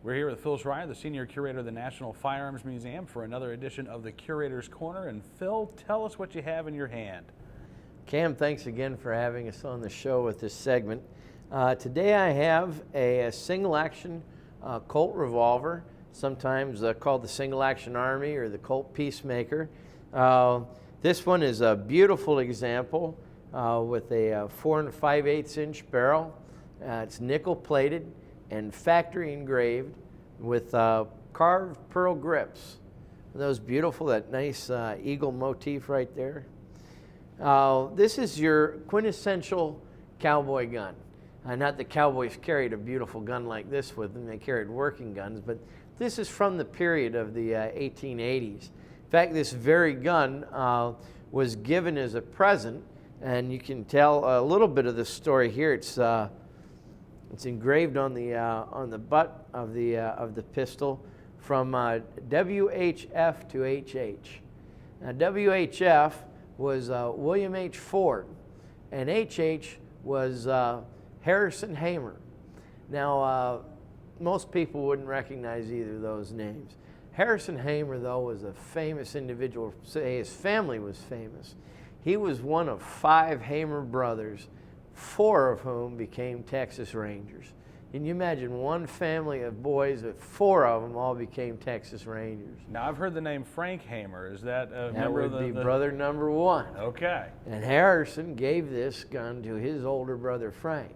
We're here with Phil Schreier, the Senior Curator of the National Firearms Museum, for another edition of the Curator's Corner. And Phil, tell us what you have in your hand. Cam, thanks again for having us on the show with this segment. Today I have a single-action Colt revolver, sometimes called the Single-Action Army or the Colt Peace Maker. This one is a beautiful example with a 4 5/8 inch barrel. It's nickel-plated and factory engraved with carved pearl grips. Those beautiful, that nice eagle motif right there. This is your quintessential cowboy gun. Not that cowboys carried a beautiful gun like this with them, they carried working guns, but this is from the period of the 1880s. In fact, this very gun was given as a present, and you can tell a little bit of the story here. It's engraved on the butt of the pistol from WHF to HH. Now WHF was William H. Ford, and HH was Harrison Hamer. Now most people wouldn't recognize either of those names. Harrison Hamer, though, was a famous individual. His family was famous. He was one of 5 Hamer brothers, 4 of whom became Texas Rangers. Can you imagine one family of boys, but 4 of them all became Texas Rangers? Now, I've heard the name Frank Hamer. Is that a that member would of be brother number 1. Okay. And Harrison gave this gun to his older brother Frank.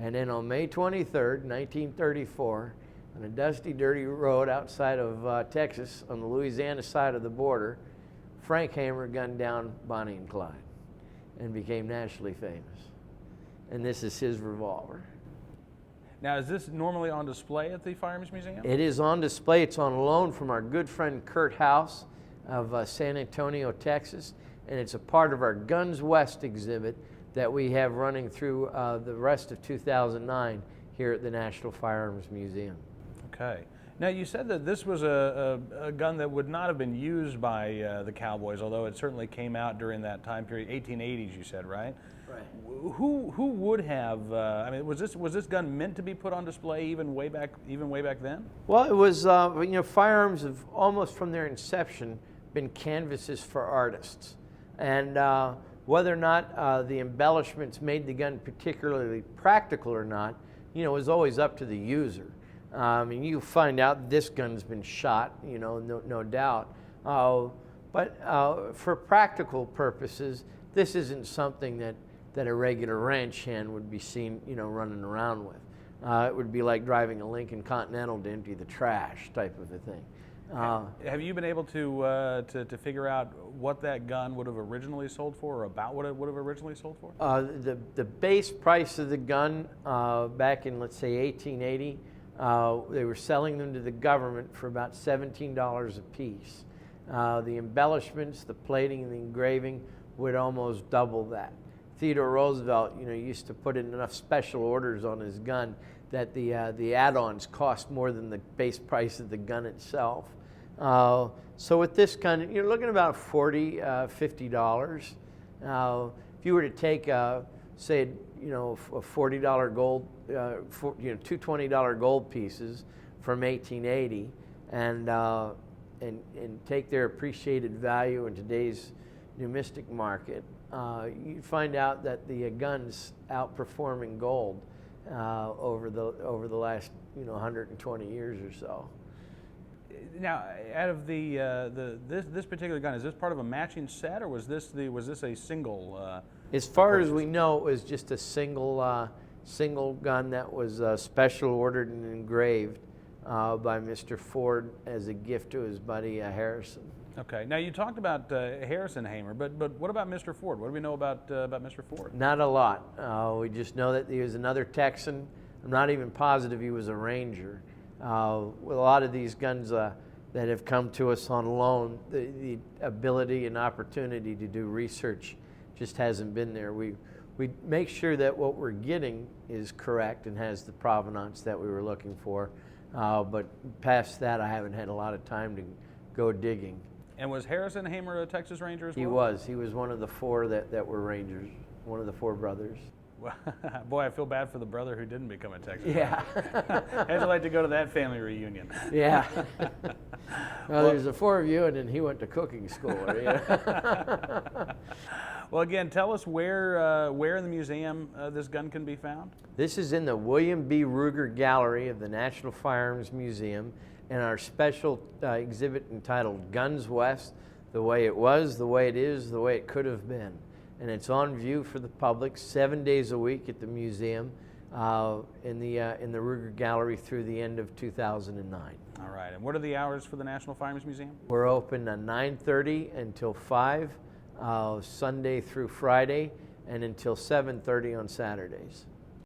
And then on May 23rd, 1934, on a dusty, dirty road outside of Texas, on the Louisiana side of the border, Frank Hamer gunned down Bonnie and Clyde and became nationally famous. And this is his revolver. Now, is this normally on display at the Firearms Museum? It is on display. It's on loan from our good friend Kurt House of San Antonio, Texas, and it's a part of our Guns West exhibit that we have running through the rest of 2009 here at the National Firearms Museum. Okay. Now, you said that this was a gun that would not have been used by the cowboys, although it certainly came out during that time period, 1880s, you said, right? Right. Who would have? I mean, was this gun meant to be put on display even way back then? Well, it was. Firearms have almost from their inception been canvases for artists, and whether or not the embellishments made the gun particularly practical or not, was always up to the user. You find out this gun's been shot, no doubt. But for practical purposes, this isn't something that a regular ranch hand would be seen, running around with. It would be like driving a Lincoln Continental to empty the trash type of a thing. Have you been able to figure out what that gun would have originally sold for, or about what it would have originally sold for? The base price of the gun back in, let's say, 1880, they were selling them to the government for about $17 a piece. The embellishments, the plating, and the engraving would almost double that. Theodore Roosevelt, used to put in enough special orders on his gun that the add-ons cost more than the base price of the gun itself. So with this gun, you're looking at about $40, $50. If you were to take, say, a $40 gold, two $20 gold pieces from 1880, and take their appreciated value in today's numismatic market, you find out that the gun's outperforming gold over the last 120 years or so. Now, out of this particular gun, is this part of a matching set, or was this a single? As far as we know, it was just a single gun that was special ordered and engraved by Mr. Ford as a gift to his buddy Harrison. Okay. Now, you talked about Harrison Hamer, but what about Mr. Ford? What do we know about Mr. Ford? Not a lot. We just know that he was another Texan. I'm not even positive he was a Ranger. With a lot of these guns that have come to us on loan, the ability and opportunity to do research just hasn't been there. We make sure that what we're getting is correct and has the provenance that we were looking for. But past that, I haven't had a lot of time to go digging. And was Harrison Hamer a Texas Ranger as well? He was. He was one of the 4 that were Rangers, one of the 4 brothers. Boy, I feel bad for the brother who didn't become a Texas Yeah. Ranger. How'd you like to go to that family reunion? Yeah. Well, there's the four of you, and then he went to cooking school. Well, again, tell us where in the museum this gun can be found. This is in the William B. Ruger Gallery of the National Firearms Museum in our special exhibit entitled Guns West, the way it was, the way it is, the way it could have been. And it's on view for the public 7 days a week at the museum in the Ruger Gallery through the end of 2009. All right, and what are the hours for the National Firearms Museum? We're open 9:30 until 5, Sunday through Friday, and until 7:30 on Saturdays.